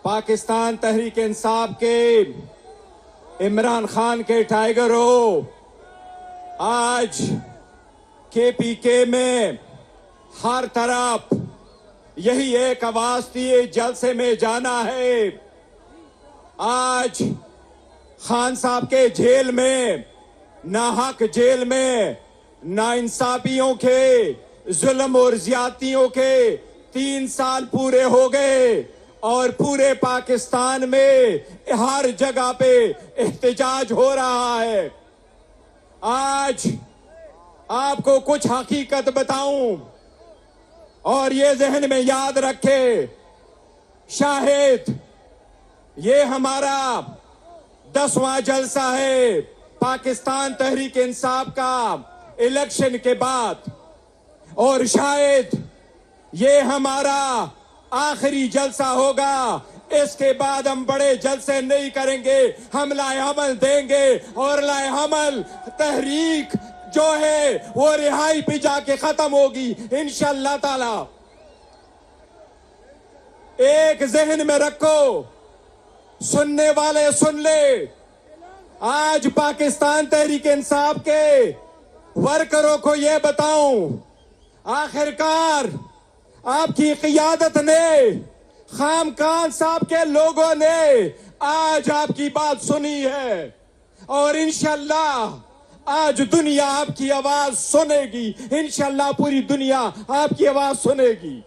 पाकिस्तान तहरीक इंसाफ के इमरान खान के टाइगर हो, आज केपीके में हर तरफ यही एक आवाज थी, जलसे में जाना है। आज खान साहब के जेल में, नाहक जेल में, नाइंसाफियों के, जुल्म और ज्यादतियों के 3 साल पूरे हो गए और पूरे पाकिस्तान में हर जगह पे एहतजाज हो रहा है। आज आपको कुछ हकीकत बताऊं और ये जहन में याद रखे, शायद ये हमारा 10वां जलसा है पाकिस्तान तहरीक इंसाफ का इलेक्शन के बाद, और शायद ये हमारा आखिरी जलसा होगा। इसके बाद हम बड़े जलसे नहीं करेंगे, हम लाएअमल देंगे और लाएअमल तहरीक जो है वो रिहाई पे जाके खत्म होगी इंशाअल्लाह ताला। एक जहन में रखो, सुनने वाले सुन ले, आज पाकिस्तान तहरीक इंसाफ के वर्करों को ये बताऊं, आखिरकार आपकी क़ियादत ने, खान साहब के लोगों ने आज आपकी बात सुनी है और इंशाअल्लाह आज दुनिया आपकी आवाज सुनेगी, इंशाअल्लाह पूरी दुनिया आपकी आवाज सुनेगी।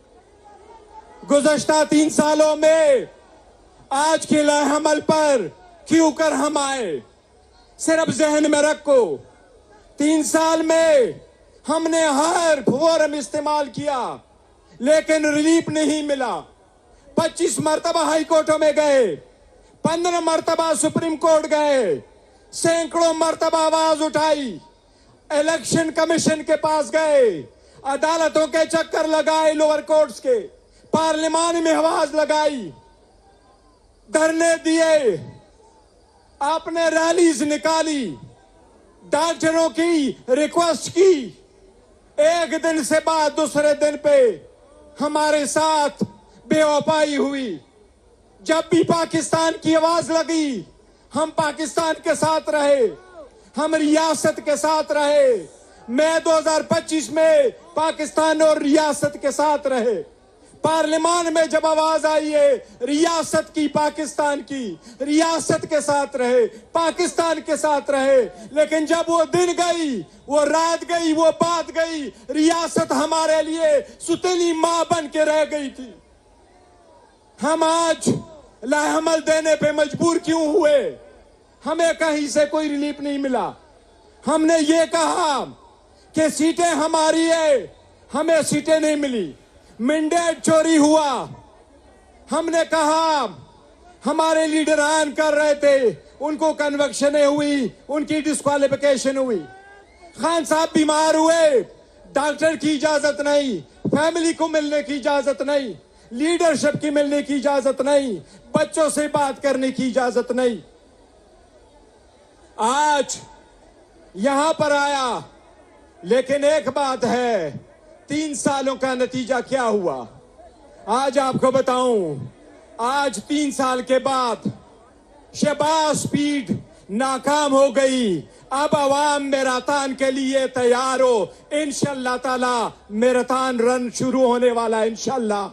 गुज़श्ता 3 सालों में आज के लाएअमल पर क्यों कर हम आए, सिर्फ जहन में रखो, 3 साल में हमने हर फोरम इस्तेमाल किया लेकिन रिलीफ नहीं मिला। 25 मरतबा हाई कोर्टों में गए, 15 मरतबा सुप्रीम कोर्ट गए, सैकड़ों मरतबा आवाज उठाई, इलेक्शन कमीशन के पास गए, अदालतों के चक्कर लगाए, लोअर कोर्ट्स के, पार्लियामान में आवाज लगाई, धरने दिए, आपने रैलीज निकाली, डॉक्टरों की रिक्वेस्ट की। एक दिन से बाद दूसरे दिन पे हमारे साथ बेवफाई हुई। जब भी पाकिस्तान की आवाज लगी हम पाकिस्तान के साथ रहे, हम रियासत के साथ रहे। मैं 2025 में पाकिस्तान और रियासत के साथ रहे। पार्लियामान में जब आवाज आई है रियासत की, पाकिस्तान की, रियासत के साथ रहे, पाकिस्तान के साथ रहे। लेकिन जब वो दिन गई, वो रात गई, वो बात गई, रियासत हमारे लिए सुतीली मां बन के रह गई थी। हम आज लाएअमल देने पे मजबूर क्यों हुए? हमें कहीं से कोई रिलीफ नहीं मिला। हमने ये कहा कि सीटें हमारी है, हमें सीटें नहीं मिली, मैंडेट चोरी हुआ। हमने कहा हमारे लीडर आन कर रहे थे, उनको कन्विक्शनें हुई, उनकी डिस्क्वालिफिकेशन हुई। खान साहब बीमार हुए, डॉक्टर की इजाजत नहीं, फैमिली को मिलने की इजाजत नहीं, लीडरशिप की मिलने की इजाजत नहीं, बच्चों से बात करने की इजाजत नहीं। आज यहां पर आया, लेकिन एक बात है, 3 सालों का नतीजा क्या हुआ आज आपको बताऊं। आज 3 साल के बाद शहबाज स्पीड नाकाम हो गई। अब अवाम मैराथन के लिए तैयार हो, इंशाअल्लाह ताला मैराथन रन शुरू होने वाला है इंशाअल्लाह।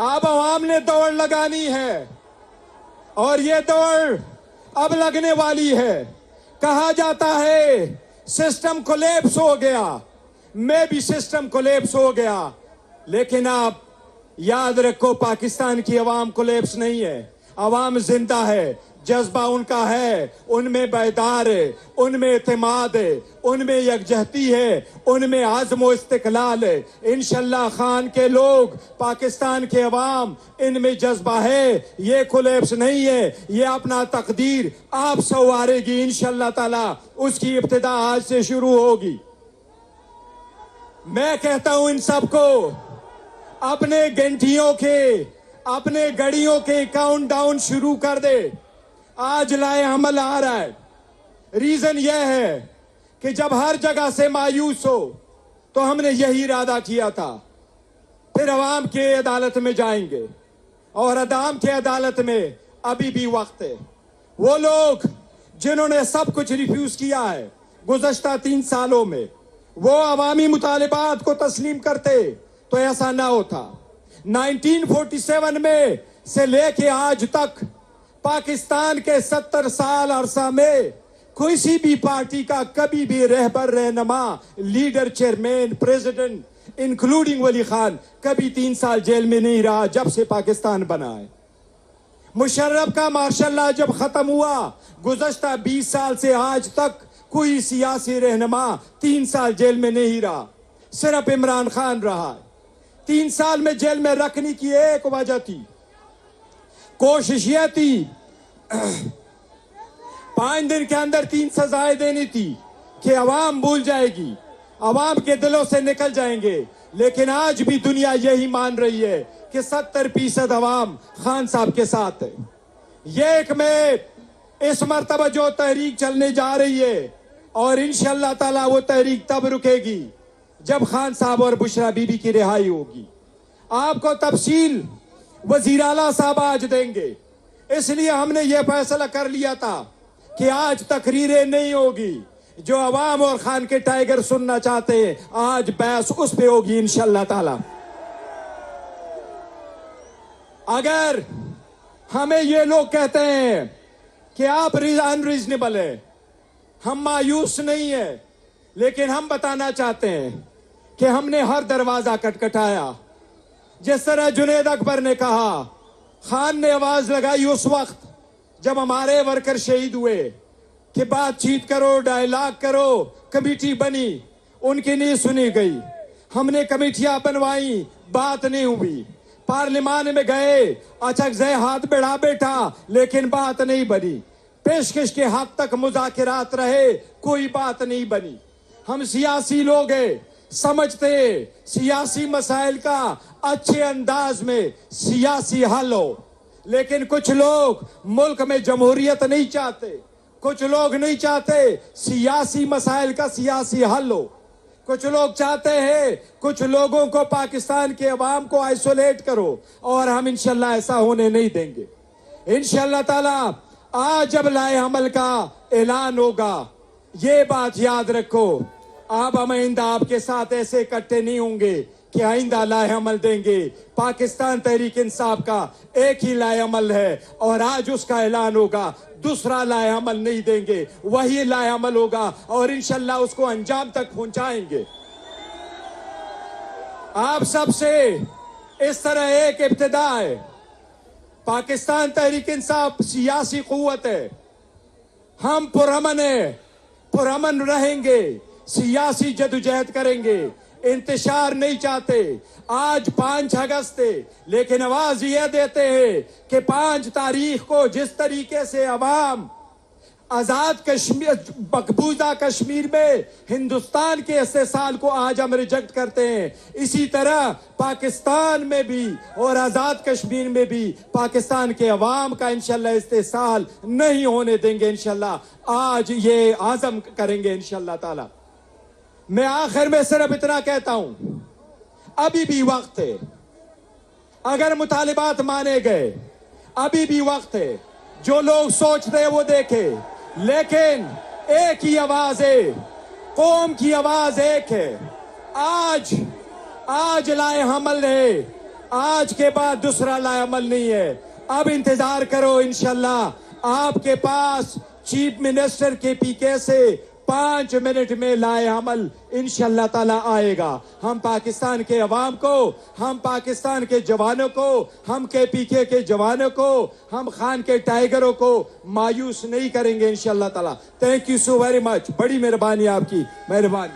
अब अवाम ने दौड़ लगानी है और ये दौड़ अब लगने वाली है। कहा जाता है सिस्टम कोलैप्स हो गया, मैं भी सिस्टम कोलैप्स हो गया, लेकिन आप याद रखो पाकिस्तान की आवाम कोलैप्स नहीं है, आवाम जिंदा है, जज्बा उनका है, उनमें बेदार है, उनमें एतमाद है, उनमें यकजहती है, उनमें आज़म व इस्तिक़लाल है। इंशाअल्लाह खान के लोग, पाकिस्तान के अवाम, इनमें जज्बा है, ये कोलैप्स नहीं है, ये अपना तकदीर आप संवारेगी इंशाअल्लाह ताला। उसकी इब्तिदा आज से शुरू होगी। मैं कहता हूं इन सबको, अपने घंटियों के, अपने घड़ियों के काउंट डाउन शुरू कर दे। आज लाएअमल आ रहा है। रीजन यह है कि जब हर जगह से मायूस हो तो हमने यही इरादा किया था, फिर अवाम के अदालत में जाएंगे और अवाम के अदालत में अभी भी वक्त है। वो लोग जिन्होंने सब कुछ रिफ्यूज किया है गुज़श्ता 3 सालों में, वो अवामी मुतालिबात को तस्लीम करते तो ऐसा ना होता। 1947 में से लेके आज तक पाकिस्तान के 70 साल अरसा में किसी भी पार्टी का कभी भी रहबर, रहनुमा, लीडर, चेयरमैन, प्रेसिडेंट इंक्लूडिंग वली खान कभी 3 साल जेल में नहीं रहा जब से पाकिस्तान बना है। मुशर्रफ का मार्शल लॉ जब खत्म हुआ गुज़श्ता 20 साल से आज तक कोई सियासी रहनुमा 3 साल जेल में नहीं रहा, सिर्फ इमरान खान रहा है। 3 साल में जेल में रखने की एक वजह थी, कोशिश यह थी 5 दिन के अंदर 3 सजाएं देनी थी कि अवाम भूल जाएगी, अवाम के दिलों से निकल जाएंगे। लेकिन आज भी दुनिया यही मान रही है कि 70% अवाम खान साहब के साथ है। ये एक में इस मर्तबा जो तहरीक चलने जा रही है और इंशाअल्लाह ताला वो तहरीक तब रुकेगी जब खान साहब और बुशरा बीबी की रिहाई होगी। आपको तफसील वजीर आला साहब आज देंगे, इसलिए हमने ये फैसला कर लिया था कि आज तकरीरें नहीं होगी। जो अवाम और खान के टाइगर सुनना चाहते हैं आज बहस उस पे होगी इंशाअल्लाह ताला। अगर हमें ये लोग कहते हैं कि आप अनरीजनेबल है, हम मायूस नहीं है, लेकिन हम बताना चाहते हैं कि हमने हर दरवाजा खटखटाया। जिस तरह जुनैद अकबर ने कहा, खान ने आवाज लगाई उस वक्त जब हमारे वर्कर शहीद हुए कि बातचीत करो, डायलॉग करो, कमेटी बनी, उनकी नहीं सुनी गई। हमने कमेटियां बनवाई, बात नहीं हुई। पार्लियामान में गए, अचक जय हाथ बढ़ा बैठा, लेकिन बात नहीं बनी। पेशकश के हद तक मुज़ाकिरात रहे, कोई बात नहीं बनी। हम सियासी लोग हैं, समझते सियासी मसाइल का अच्छे अंदाज में सियासी हल हो, लेकिन कुछ लोग मुल्क में जमहूरियत नहीं चाहते, कुछ लोग नहीं चाहते सियासी मसाइल का सियासी हल हो। कुछ लोग चाहते हैं कुछ लोगों को पाकिस्तान के अवाम को आइसोलेट करो, और हम इंशाल्लाह ऐसा होने नहीं देंगे। इंशाल्लाह ताला आज जब लाए अमल का ऐलान होगा, ये बात याद रखो, आप हम आइंदा आपके साथ ऐसे इकट्ठे नहीं होंगे कि आइंदा लाए अमल देंगे। पाकिस्तान तहरीक इंसाफ का एक ही लाए अमल है और आज उसका ऐलान होगा, दूसरा लाए अमल नहीं देंगे, वही लाए अमल होगा और इंशाल्लाह उसको अंजाम तक पहुंचाएंगे। आप सबसे इस तरह एक इब्तिदा है, पाकिस्तान तहरीक इंसाफ सियासी कुव्वत है, हम पुरअमन है, पुरअमन रहेंगे, सियासी जदोजहद करेंगे, इंतशार नहीं चाहते। आज 5 अगस्त है, लेकिन आवाज ये देते हैं कि 5 तारीख को जिस तरीके से अवाम आजाद कश्मीर, मकबूजा कश्मीर में हिंदुस्तान के इस्तेसाल को आज हम रिजेक्ट करते हैं, इसी तरह पाकिस्तान में भी और आजाद कश्मीर में भी पाकिस्तान के अवाम का इंशाल्लाह इस्तेसाल नहीं होने देंगे। इंशाल्लाह आज ये आज़म करेंगे इंशाल्लाह ताला। मैं आखिर में सिर्फ इतना कहता हूं, अभी भी वक्त है, अगर मुतालिबात माने गए अभी भी वक्त है। जो लोग सोचते हैं वो देखे, लेकिन एक ही आवाज है, कौम की आवाज एक है। आज लाए अमल है, आज के बाद दूसरा लाए अमल नहीं है। अब इंतजार करो, इंशाल्लाह आपके पास चीफ मिनिस्टर के पीके से 5 मिनट में लाए अमल इंशाअल्लाह ताला आएगा। हम पाकिस्तान के अवाम को, हम पाकिस्तान के जवानों को, हम KPK के जवानों को, हम खान के टाइगरों को मायूस नहीं करेंगे इंशाअल्लाह ताला। Thank you so very much, बड़ी मेहरबानी आपकी, मेहरबानी।